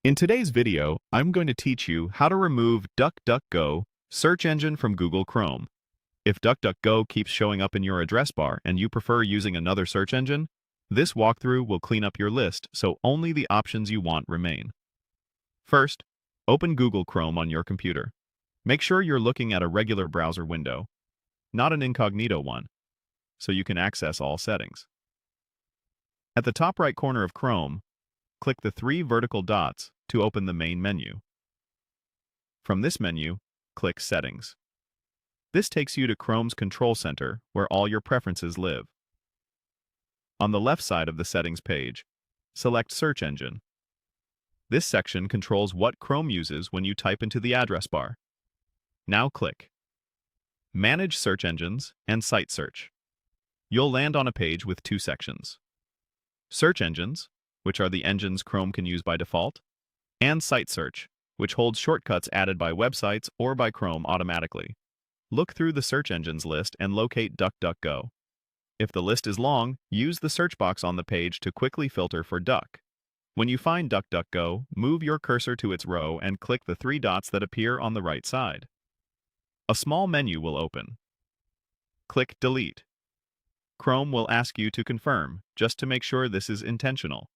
In today's video, I'm going to teach you how to remove DuckDuckGo search engine from Google Chrome. If DuckDuckGo keeps showing up in your address bar and you prefer using another search engine, this walkthrough will clean up your list so only the options you want remain. First, open Google Chrome on your computer. Make sure you're looking at a regular browser window, not an incognito one, so you can access all settings. At the top right corner of Chrome, click the three vertical dots to open the main menu. From this menu, click Settings. This takes you to Chrome's control center where all your preferences live. On the left side of the settings page, select Search Engine. This section controls what Chrome uses when you type into the address bar. Now click Manage Search Engines and Site Search. You'll land on a page with two sections: Search Engines, which are the engines Chrome can use by default, and Site Search, which holds shortcuts added by websites or by Chrome automatically. Look through the search engines list and locate DuckDuckGo. If the list is long, use the search box on the page to quickly filter for Duck. When you find DuckDuckGo, move your cursor to its row and click the three dots that appear on the right side. A small menu will open. Click Delete. Chrome will ask you to confirm, just to make sure this is intentional.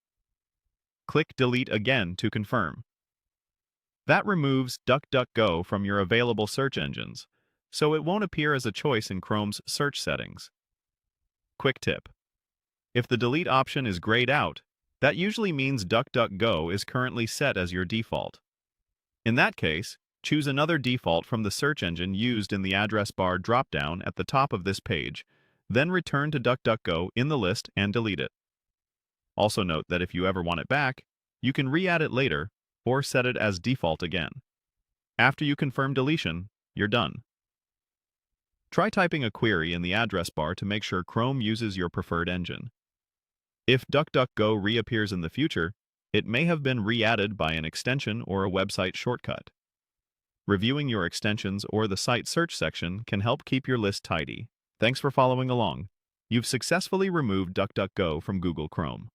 Click Delete again to confirm. That removes DuckDuckGo from your available search engines, so it won't appear as a choice in Chrome's search settings. Quick tip: if the delete option is grayed out, that usually means DuckDuckGo is currently set as your default. In that case, choose another default from the search engine used in the address bar dropdown at the top of this page, then return to DuckDuckGo in the list and delete it. Also note that if you ever want it back, you can re-add it later or set it as default again. After you confirm deletion, you're done. Try typing a query in the address bar to make sure Chrome uses your preferred engine. If DuckDuckGo reappears in the future, it may have been re-added by an extension or a website shortcut. Reviewing your extensions or the site search section can help keep your list tidy. Thanks for following along. You've successfully removed DuckDuckGo from Google Chrome.